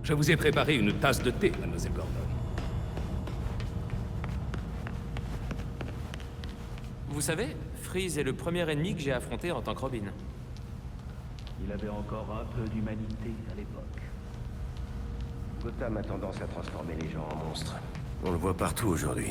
Je vous ai préparé une tasse de thé, mademoiselle Gordon. Vous savez, Freeze est le premier ennemi que j'ai affronté en tant que Robin. Il avait encore un peu d'humanité à l'époque. Gotham a tendance à transformer les gens en monstres. On le voit partout aujourd'hui.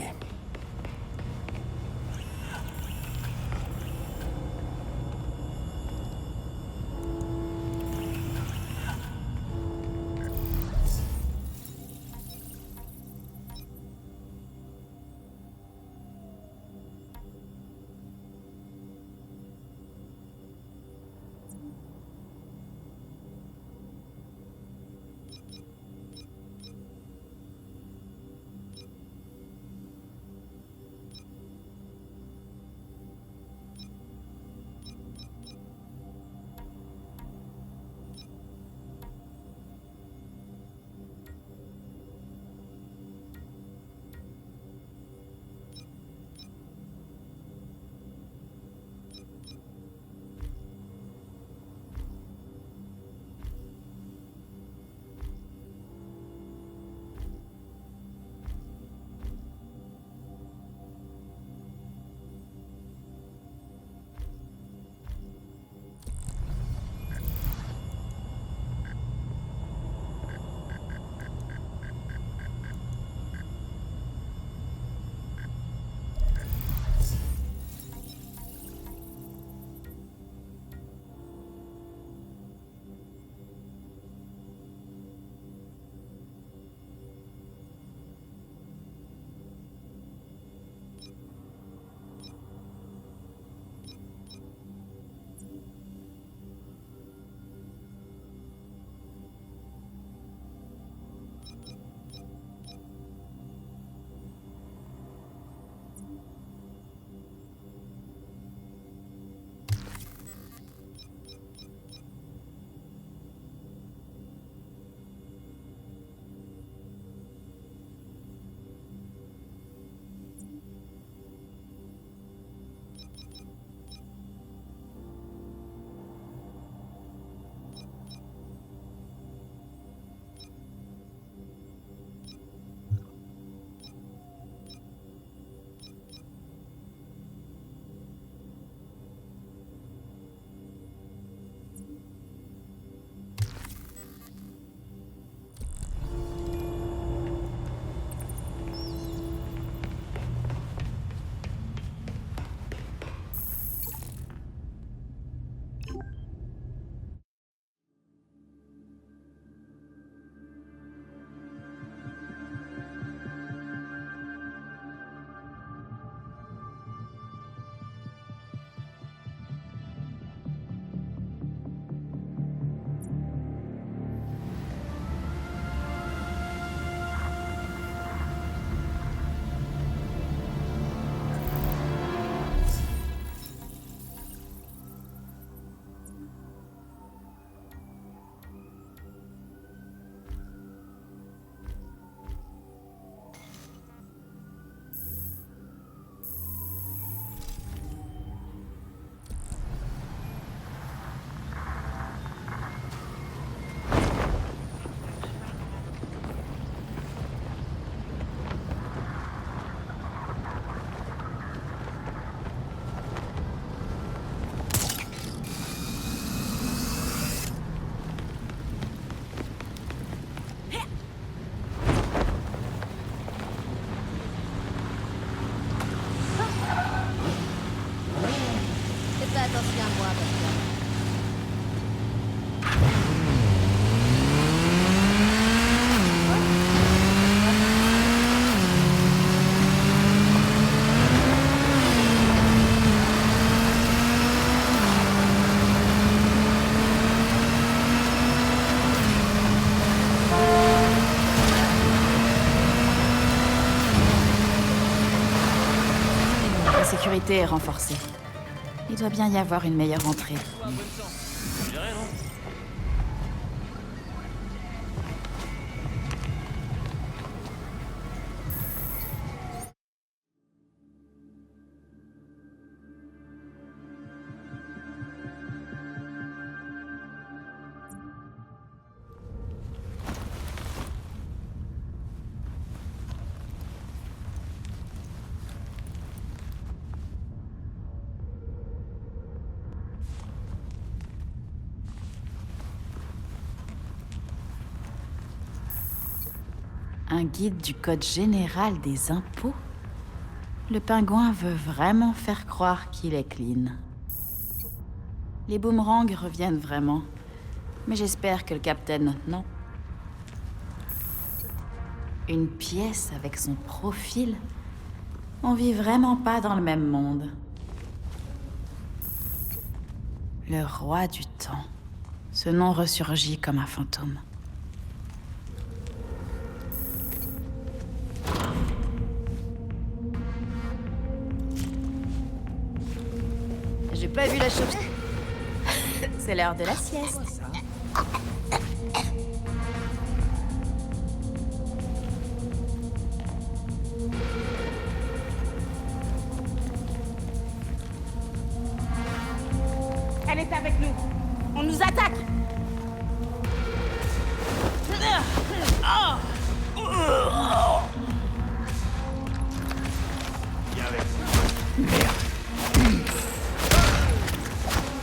attention à moi, Batman. La sécurité est renforcée. Il doit bien y avoir une meilleure entrée. un guide du Code général des impôts? Le pingouin veut vraiment faire croire qu'il est clean. Les boomerangs reviennent vraiment. Mais j'espère que le capitaine, non. Une pièce avec son profil? On vit vraiment pas dans le même monde. Le roi du temps. Ce nom ressurgit comme un fantôme. J'ai pas vu la chose. C'est l'heure de la sieste. Elle est avec nous. On nous attaque.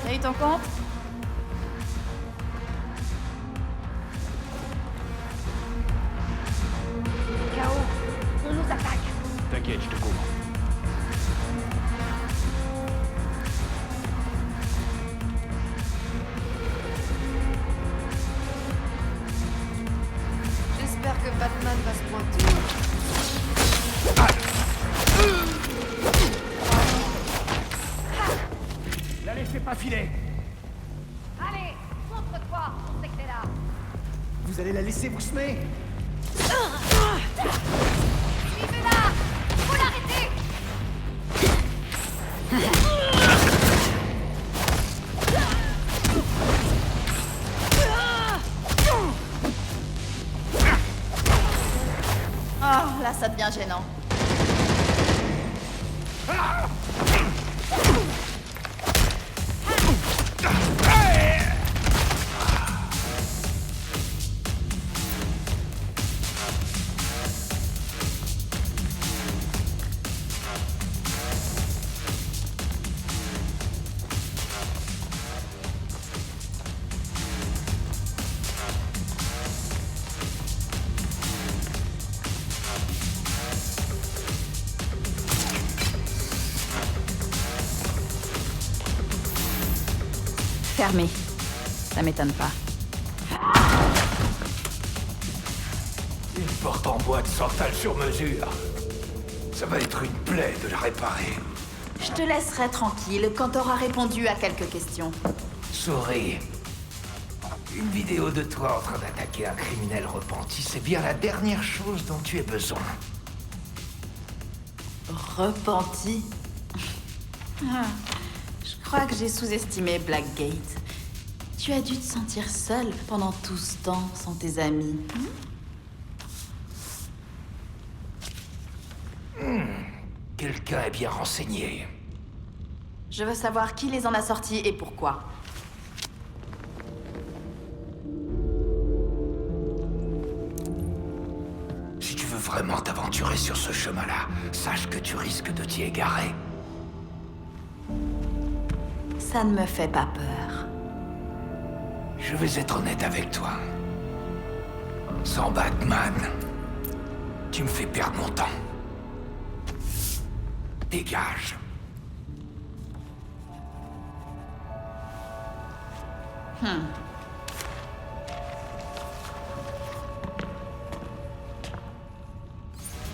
T'as eu ton compte? K.O. On nous attaque. T'inquiète, je te couvre. J'espère que Batman va se pointer. La laissez pas filer. Allez, montre-toi. On sait que t'es là. Vous allez la laisser vous semer. Suivez-la. Faut l'arrêter. Oh, là, ça devient gênant. Fermé. Ça m'étonne pas. Une porte en bois de santal sur mesure. Ça va être une plaie de la réparer. Je te laisserai tranquille quand t'auras répondu à quelques questions. Souris. Une vidéo de toi en train d'attaquer un criminel repenti, c'est bien la dernière chose dont tu aies besoin. Repenti. Ah, je crois que j'ai sous-estimé Blackgate. Tu as dû te sentir seul pendant tout ce temps sans tes amis. Quelqu'un est bien renseigné. Je veux savoir qui les en a sortis et pourquoi. Si tu veux vraiment t'aventurer sur ce chemin-là, sache que tu risques de t'y égarer. Ça ne me fait pas peur. Je vais être honnête avec toi. Sans Batman, tu me fais perdre mon temps. Dégage.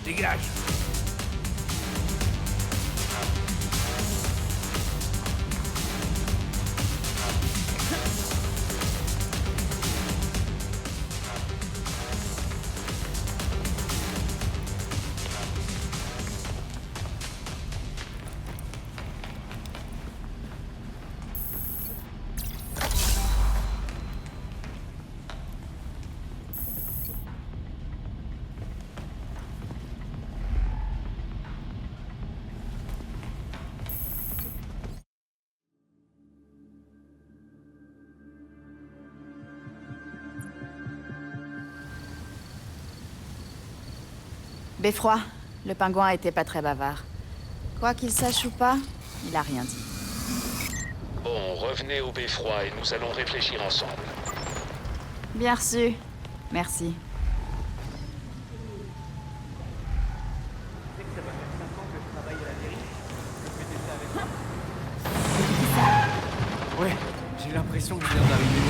Dégage. Beffroi, le pingouin était pas très bavard. Quoi qu'il sache ou pas, il a rien dit. Bon, revenez au beffroi et nous allons réfléchir ensemble. Bien reçu. Merci. Ouais, j'ai l'impression que je viens d'arriver.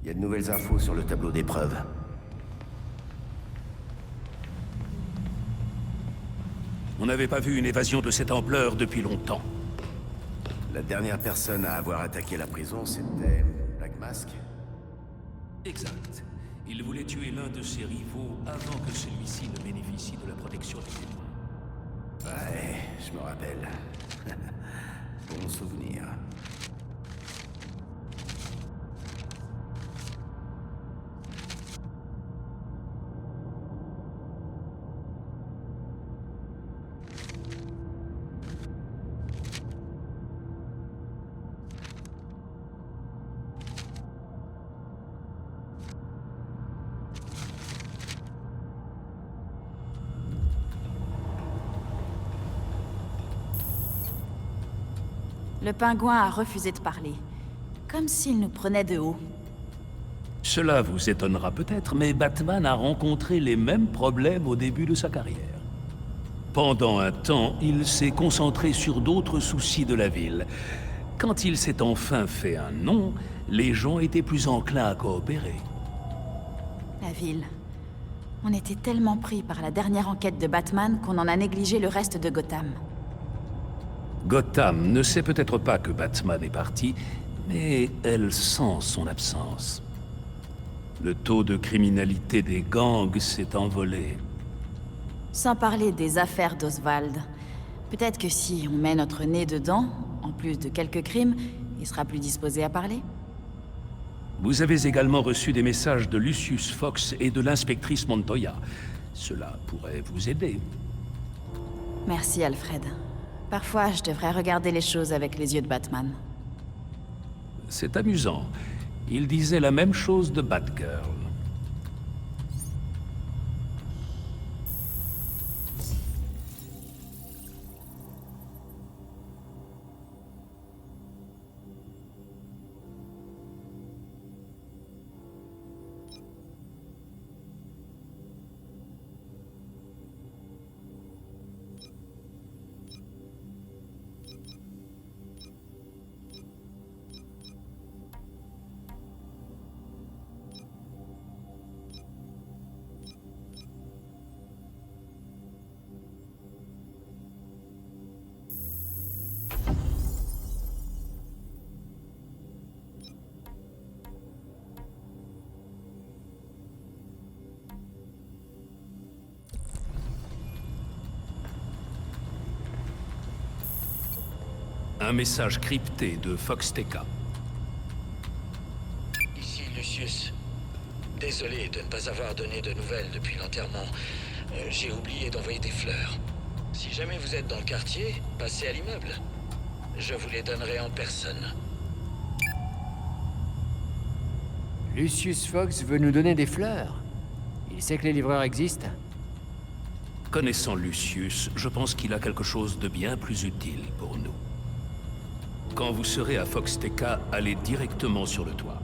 Il y a de nouvelles infos sur le tableau d'épreuve. On n'avait pas vu une évasion de cette ampleur depuis longtemps. La dernière personne à avoir attaqué la prison, c'était Black Mask. Exact. Il voulait tuer l'un de ses rivaux avant que celui-ci ne bénéficie de la protection des témoins. Ouais, je me rappelle. Bon souvenir. Le pingouin a refusé de parler. Comme s'il nous prenait de haut. Cela vous étonnera peut-être, mais Batman a rencontré les mêmes problèmes au début de sa carrière. Pendant un temps, il s'est concentré sur d'autres soucis de la ville. Quand il s'est enfin fait un nom, les gens étaient plus enclins à coopérer. La ville. On était tellement pris par la dernière enquête de Batman qu'on en a négligé le reste de Gotham. Gotham ne sait peut-être pas que Batman est parti, mais elle sent son absence. Le taux de criminalité des gangs s'est envolé. Sans parler des affaires d'Oswald. Peut-être que si on met notre nez dedans, en plus de quelques crimes, il sera plus disposé à parler. Vous avez également reçu des messages de Lucius Fox et de l'inspectrice Montoya. Cela pourrait vous aider. Merci, Alfred. Parfois, je devrais regarder les choses avec les yeux de Batman. C'est amusant. Il disait la même chose de Batgirl. Un message crypté de Fox TK. Ici Lucius. Désolé de ne pas avoir donné de nouvelles depuis l'enterrement. J'ai oublié d'envoyer des fleurs. Si jamais vous êtes dans le quartier, passez à l'immeuble. Je vous les donnerai en personne. Lucius Fox veut nous donner des fleurs. Il sait que les livreurs existent. Connaissant Lucius, je pense qu'il a quelque chose de bien plus utile pour nous. Quand vous serez à Fox TK, allez directement sur le toit.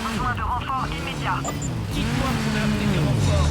besoin de renfort immédiat. Dites-moi qu'on a appelé des renforts.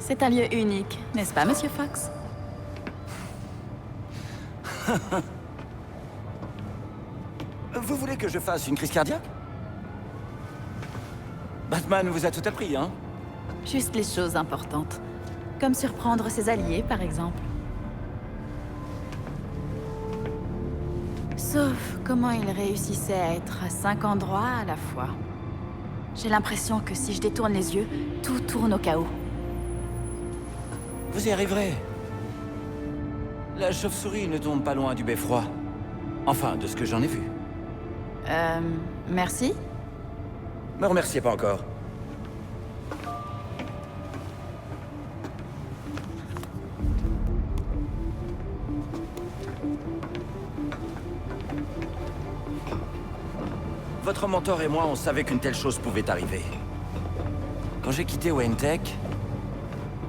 C'est un lieu unique, n'est-ce pas, Monsieur Fox? Vous voulez que je fasse une crise cardiaque? Batman vous a tout appris, hein? Juste les choses importantes. Comme surprendre ses alliés, par exemple. Sauf comment il réussissait à être à 5 endroits à la fois. J'ai l'impression que si je détourne les yeux, tout tourne au chaos. Vous y arriverez. La chauve-souris ne tombe pas loin du beffroi. Enfin, de ce que j'en ai vu. Merci? Me remerciez pas encore. Votre mentor et moi, on savait qu'une telle chose pouvait arriver. Quand j'ai quitté Wayne Tech,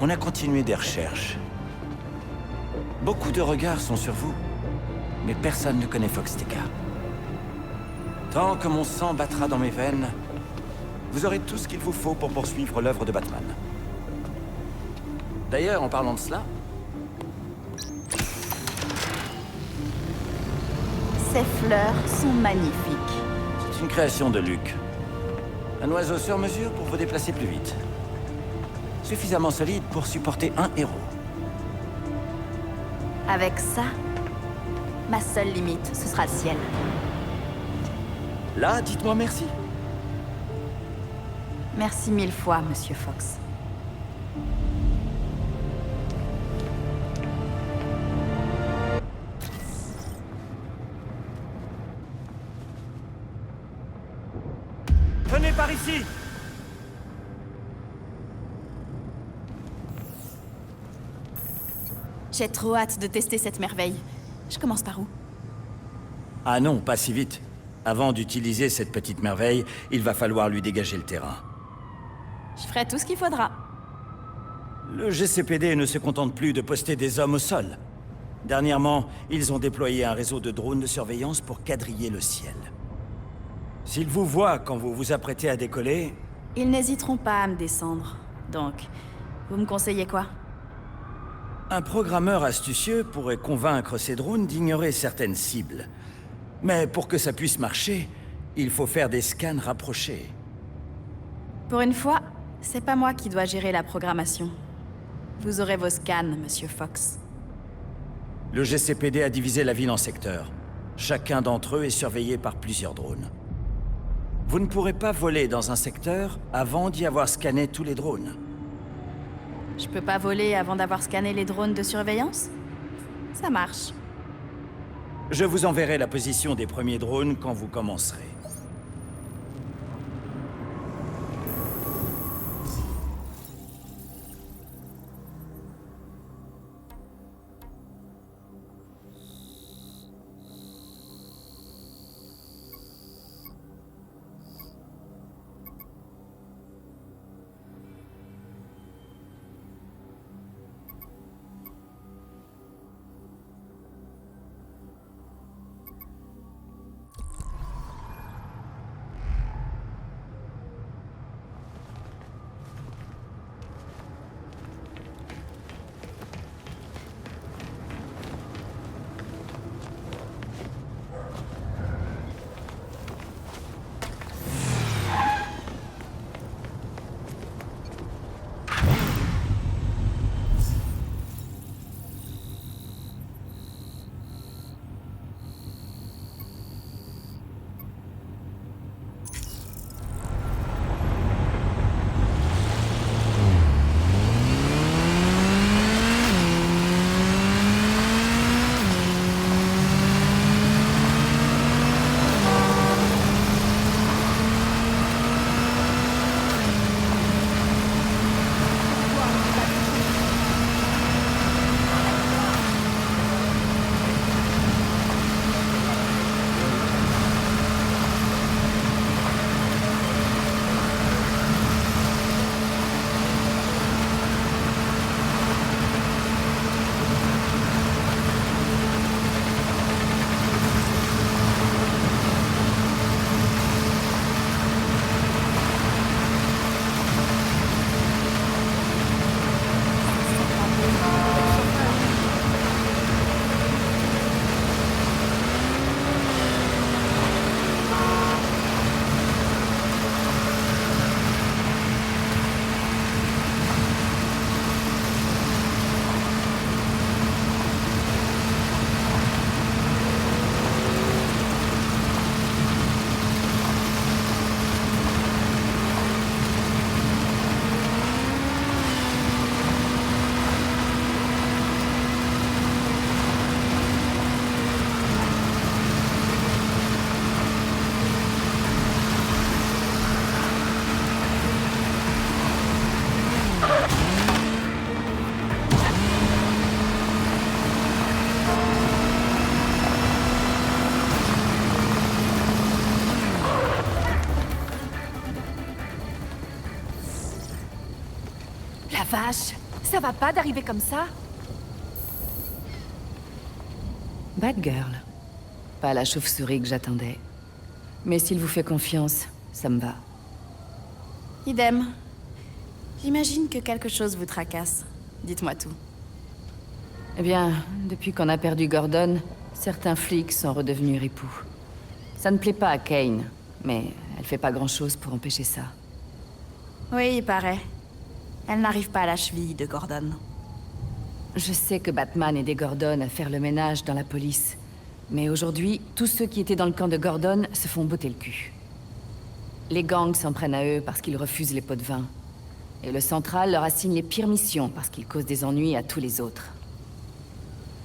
on a continué des recherches. Beaucoup de regards sont sur vous, mais personne ne connaît Foxtecca. Tant que mon sang battra dans mes veines, vous aurez tout ce qu'il vous faut pour poursuivre l'œuvre de Batman. D'ailleurs, en parlant de cela... Ces fleurs sont magnifiques. C'est une création de Luc. Un oiseau sur mesure pour vous déplacer plus vite. Suffisamment solide pour supporter un héros. Avec ça, ma seule limite, ce sera le ciel. Là, dites-moi merci. Merci 1000 fois, Monsieur Fox. Venez par ici! J'ai trop hâte de tester cette merveille. Je commence par où? Ah non, pas si vite. Avant d'utiliser cette petite merveille, il va falloir lui dégager le terrain. Je ferai tout ce qu'il faudra. Le GCPD ne se contente plus de poster des hommes au sol. Dernièrement, ils ont déployé un réseau de drones de surveillance pour quadriller le ciel. S'ils vous voient quand vous vous apprêtez à décoller... Ils n'hésiteront pas à me descendre. Donc, vous me conseillez quoi? Un programmeur astucieux pourrait convaincre ces drones d'ignorer certaines cibles. Mais pour que ça puisse marcher, il faut faire des scans rapprochés. Pour une fois, c'est pas moi qui dois gérer la programmation. Vous aurez vos scans, Monsieur Fox. Le GCPD a divisé la ville en secteurs. Chacun d'entre eux est surveillé par plusieurs drones. Vous ne pourrez pas voler dans un secteur avant d'y avoir scanné tous les drones. Je peux pas voler avant d'avoir scanné les drones de surveillance? Ça marche. Je vous enverrai la position des premiers drones quand vous commencerez. vache! Ça va pas d'arriver comme ça? Bad girl. Pas la chauve-souris que j'attendais. Mais s'il vous fait confiance, ça me va. Idem. J'imagine que quelque chose vous tracasse. Dites-moi tout. Eh bien, depuis qu'on a perdu Gordon, certains flics sont redevenus ripoux. Ça ne plaît pas à Kane, mais elle fait pas grand-chose pour empêcher ça. Oui, il paraît. Elle n'arrive pas à la cheville de Gordon. Je sais que Batman aidait Gordon à faire le ménage dans la police. Mais aujourd'hui, tous ceux qui étaient dans le camp de Gordon se font botter le cul. Les gangs s'en prennent à eux parce qu'ils refusent les pots de vin. Et le Central leur assigne les pires missions parce qu'ils causent des ennuis à tous les autres.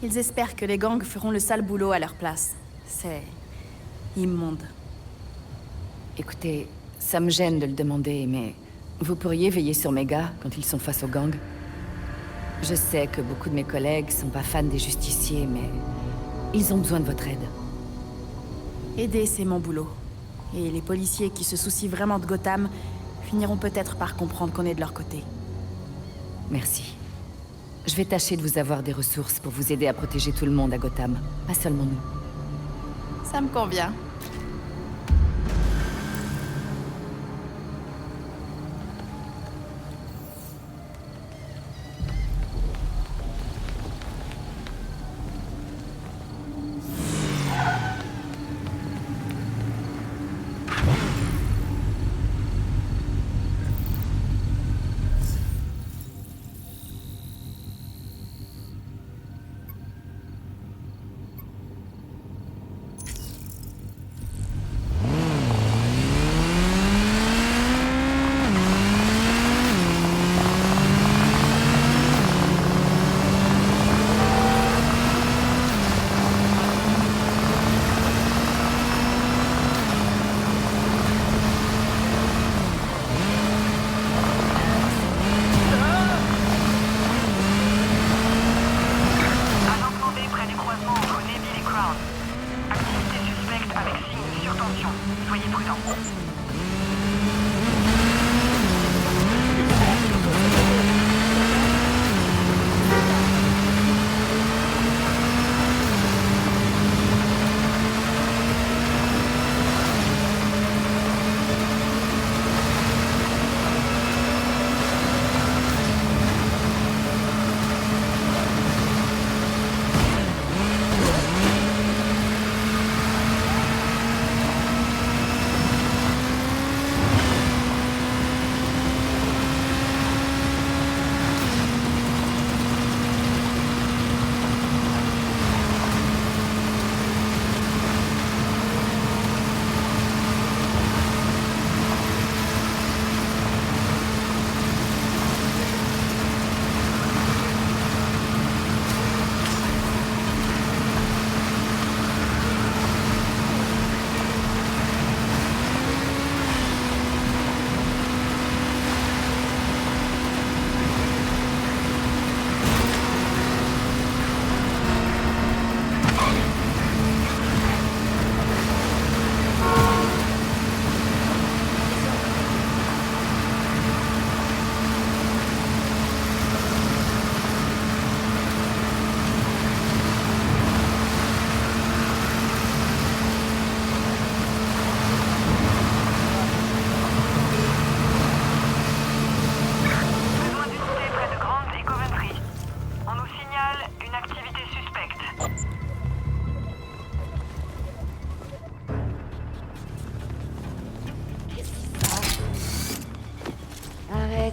Ils espèrent que les gangs feront le sale boulot à leur place. C'est... immonde. Écoutez, ça me gêne de le demander, mais... vous pourriez veiller sur mes gars quand ils sont face aux gangs? Je sais que beaucoup de mes collègues sont pas fans des justiciers, mais... ils ont besoin de votre aide. Aider, c'est mon boulot. Et les policiers qui se soucient vraiment de Gotham finiront peut-être par comprendre qu'on est de leur côté. Merci. Je vais tâcher de vous avoir des ressources pour vous aider à protéger tout le monde à Gotham, pas seulement nous. Ça me convient.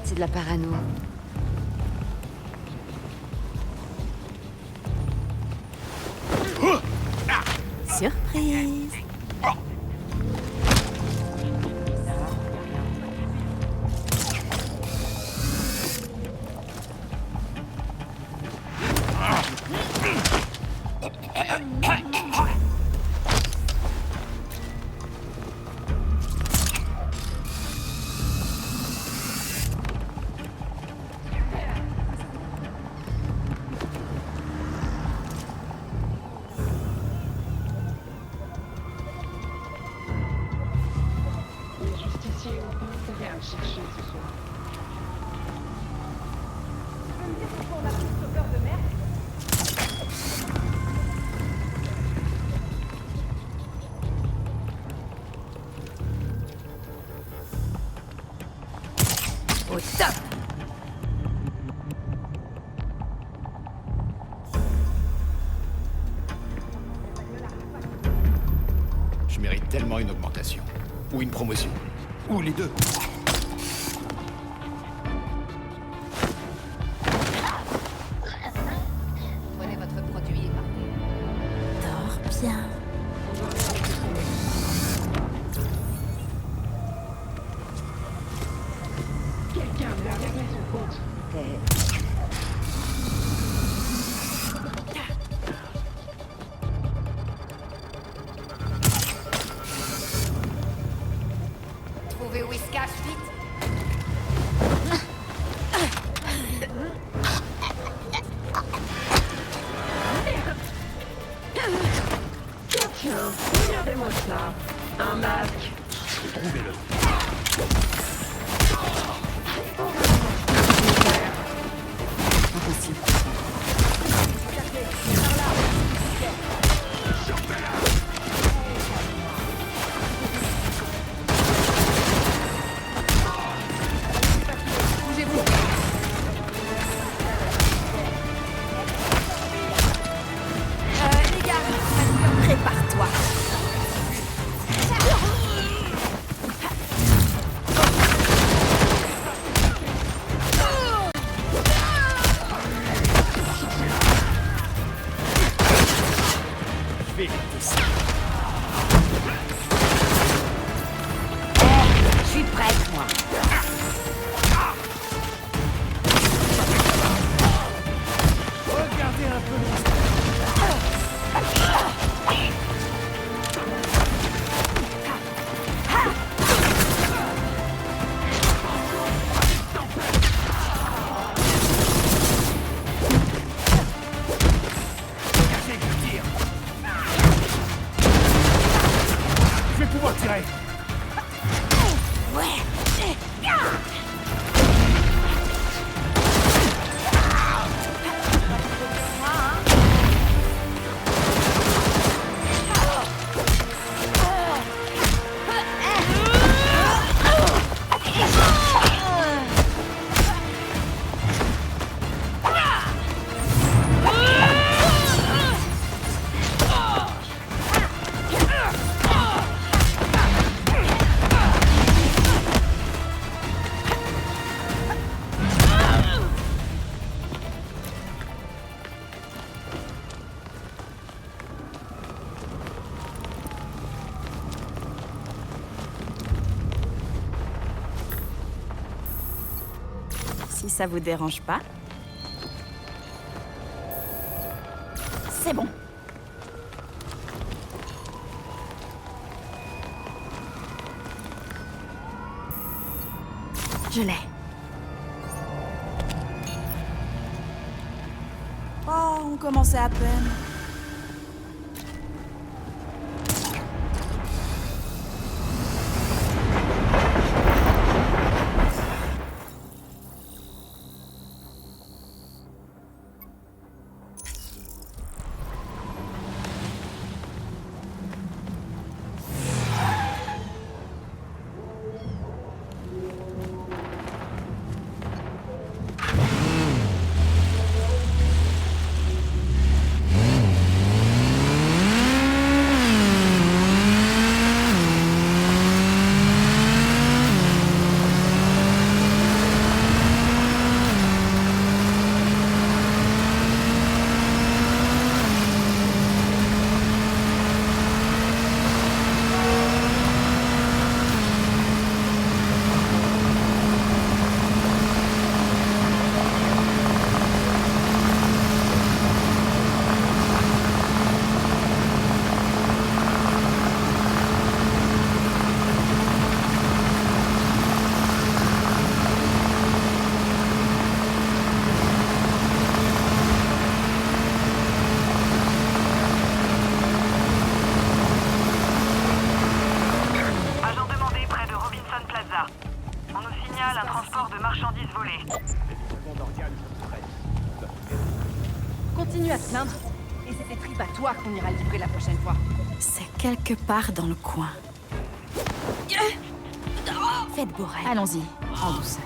C'est de la parano. Surprise! mérite tellement une augmentation. Ou une promotion. Ou les deux. Prenez votre produit et partez. Dors bien. Trouvez où il se cache, vite. Regardez-moi ça. Un masque. Les gars, prépare-toi. Je suis prête, moi. Regardez un peu. Je vais pouvoir tirer. Si ça vous dérange pas. C'est bon. Je l'ai. Oh, on commençait à peine. Continue à te plaindre. Et c'est tes tripes à toi qu'on ira livrer la prochaine fois. C'est quelque part dans le coin. Faites beau rêve. Allons-y, en douceur.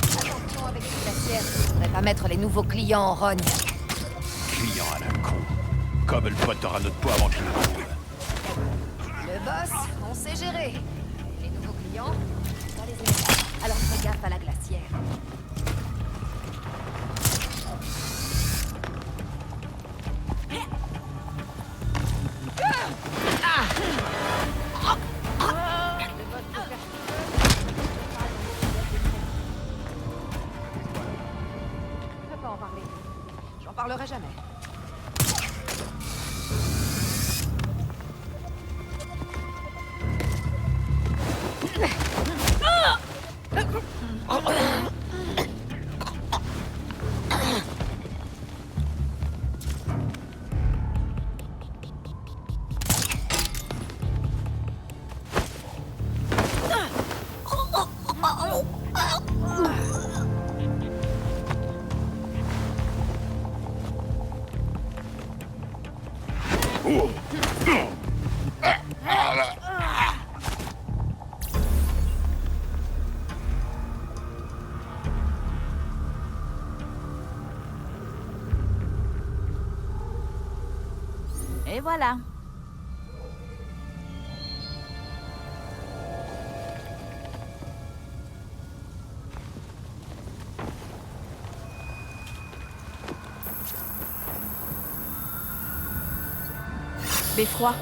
Attention avec les glacières. Je voudrais pas mettre les nouveaux clients en rogne. client à la con. Comme le pote aura notre peau avant que je le trouve. Le boss, on sait gérer. Les nouveaux clients, on va les aider. Alors fais gaffe à la glacière. Je peux pas en parler. J'en parlerai jamais. Et voilà. Beffroi,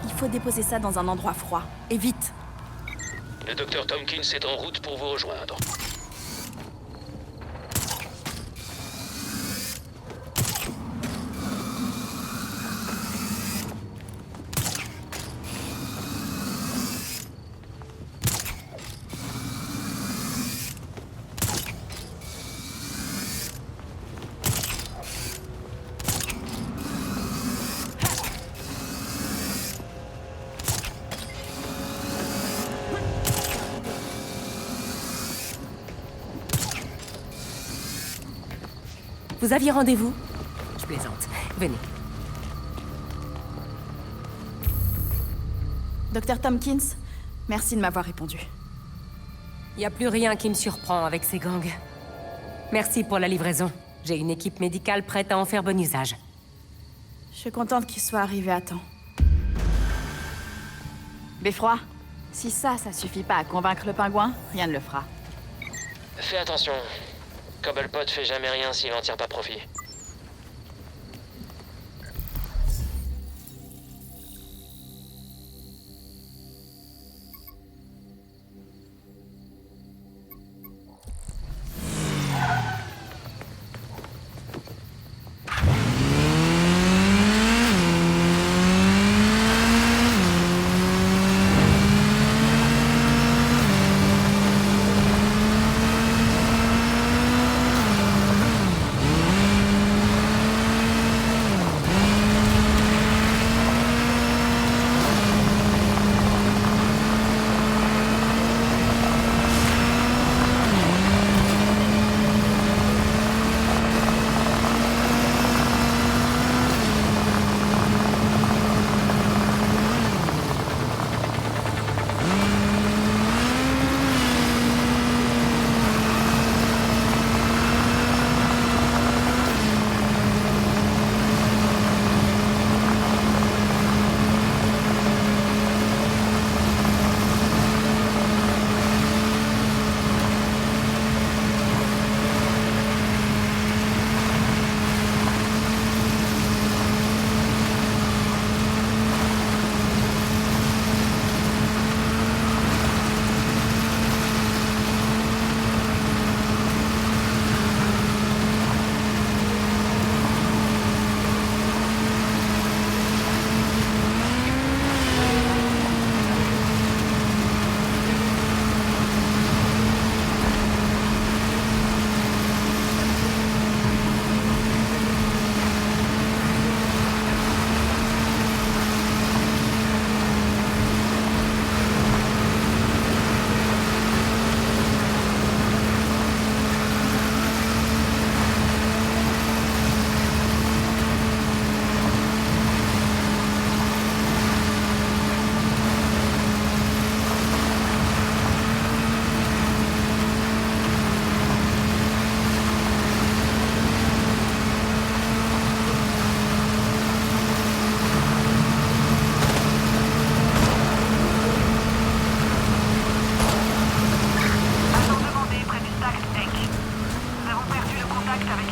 il faut déposer ça dans un endroit froid. Et vite. Le docteur Tompkins est en route pour vous rejoindre. Vous aviez rendez-vous? Je plaisante. Venez. Docteur Tompkins, merci de m'avoir répondu. Y a plus rien qui me surprend avec ces gangs. Merci pour la livraison. J'ai une équipe médicale prête à en faire bon usage. Je suis contente qu'il soit arrivé à temps. Beffroi, si ça suffit pas à convaincre le pingouin, rien ne le fera. Fais attention. Cobblepot fait jamais rien s'il en tire pas profit.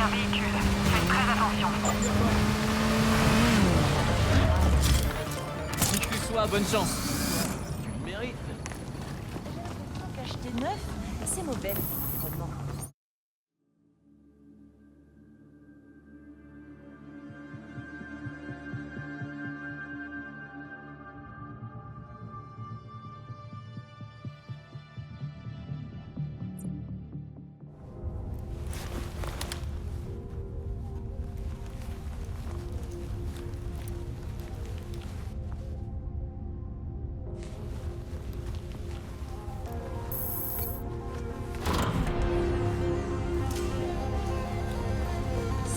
un véhicule. Faites très attention. Qui que tu sois, bonne chance. Tu le mérites. Acheter neuf, c'est mauvais. Vraiment.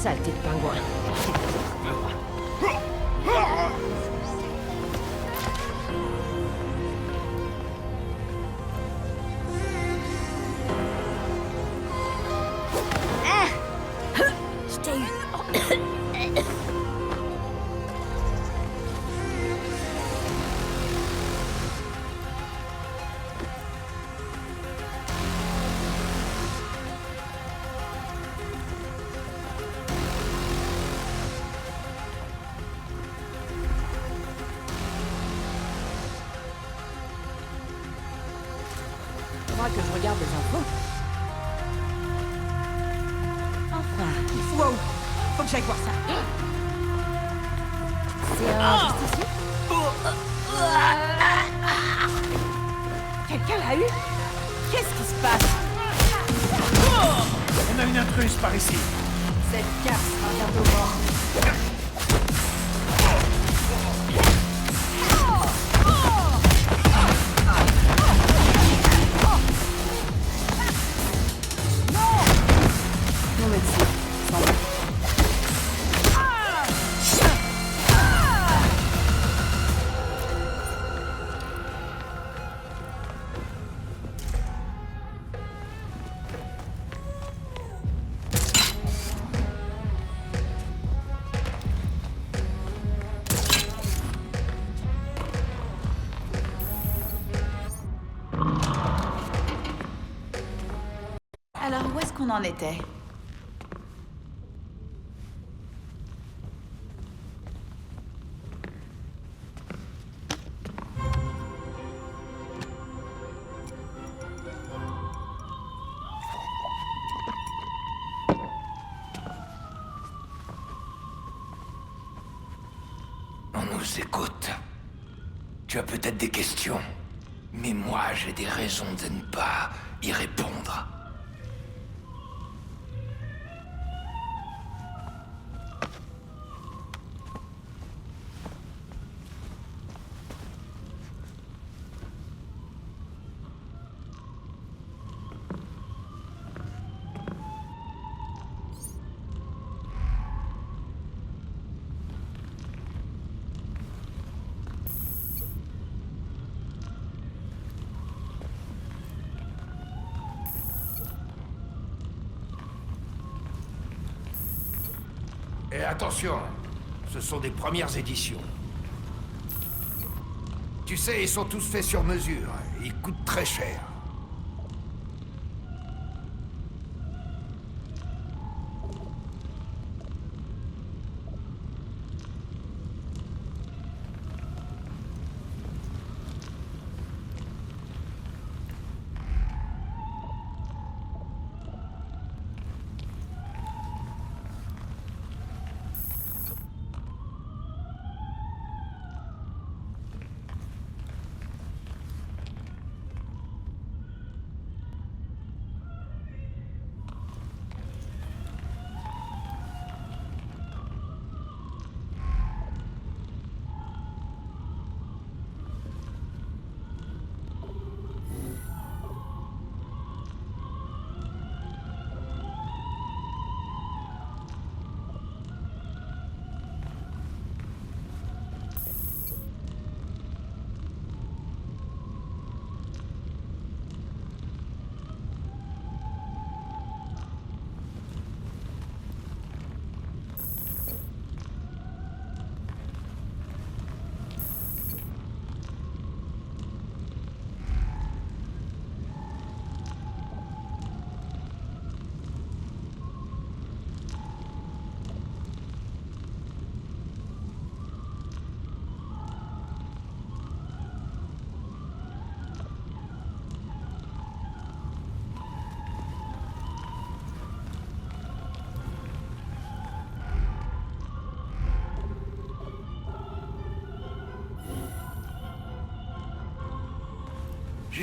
Saleté de pingouin. Je t'ai eu. Faudra que je regarde les infos. Enfin, Wow! Faut que j'aille voir ça. c'est un justicier. Quelqu'un l'a eu? Qu'est-ce qui se passe? On a une intruse par ici. Cette carte sera bientôt morte. Non, médecin. S'en va. Alors, où est-ce qu'on en était? On nous écoute. Tu as peut-être des questions, mais moi j'ai des raisons de ne pas y répondre. Et attention, ce sont des premières éditions. Tu sais, ils sont tous faits sur mesure. Ils coûtent très cher.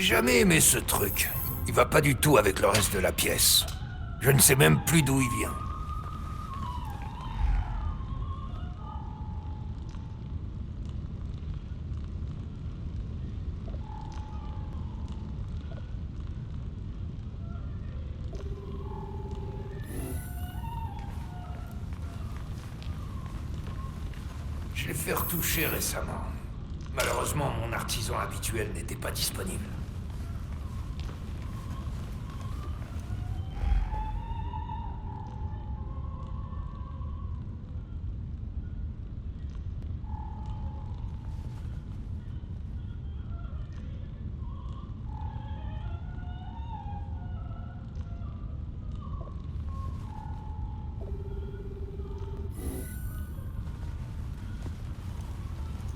J'ai jamais aimé ce truc. Il va pas du tout avec le reste de la pièce. Je ne sais même plus d'où il vient. Je l'ai fait retoucher récemment. Malheureusement, mon artisan habituel n'était pas disponible.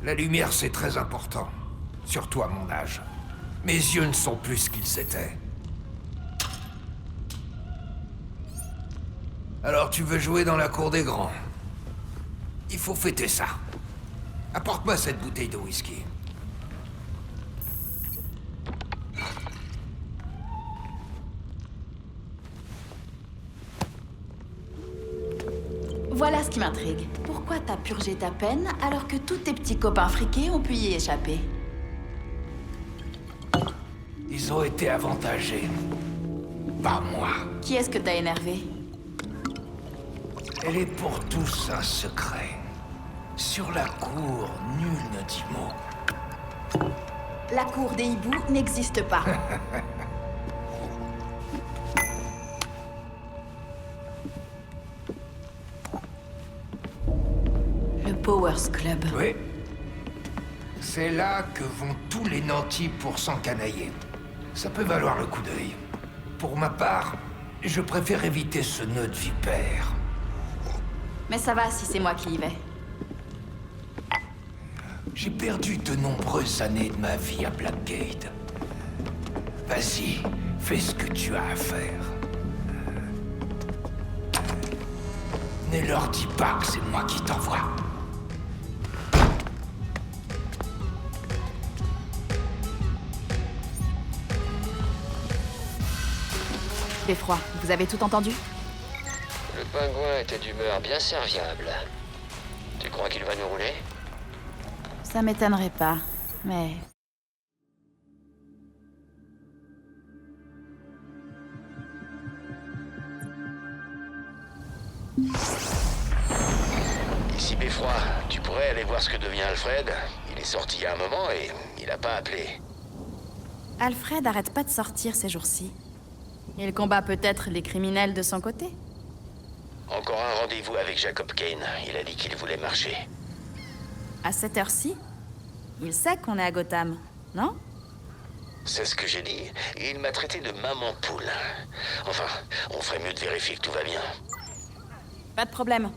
La lumière, c'est très important. Surtout à mon âge. Mes yeux ne sont plus ce qu'ils étaient. Alors tu veux jouer dans la cour des grands? Il faut fêter ça. Apporte-moi cette bouteille de whisky. Voilà ce qui m'intrigue. Pourquoi t'as purgé ta peine alors que tous tes petits copains friqués ont pu y échapper? Ils ont été avantagés. Pas moi. Qui est-ce que t'as énervé? Elle est pour tous un secret. Sur la cour, nul ne dit mot. La cour des hiboux n'existe pas. Le Powers Club. Oui. C'est là que vont tous les nantis pour s'encanailler. Ça peut valoir le coup d'œil. Pour ma part, je préfère éviter ce nœud de vipère. Mais ça va si c'est moi qui y vais. J'ai perdu de nombreuses années de ma vie à Blackgate. Vas-y, fais ce que tu as à faire. Ne leur dis pas que c'est moi qui t'envoie. Beffroi, vous avez tout entendu? Le pingouin était d'humeur bien serviable. Tu crois qu'il va nous rouler? Ça m'étonnerait pas, mais... Ici Beffroi, tu pourrais aller voir ce que devient Alfred. Il est sorti il y a un moment et il a pas appelé. Alfred arrête pas de sortir ces jours-ci. Il combat peut-être les criminels de son côté. Encore un rendez-vous avec Jacob Kane. Il a dit qu'il voulait marcher. À cette heure-ci? Il sait qu'on est à Gotham, non? C'est ce que j'ai dit. Il m'a traité de maman poule. Enfin, on ferait mieux de vérifier que tout va bien. Pas de problème.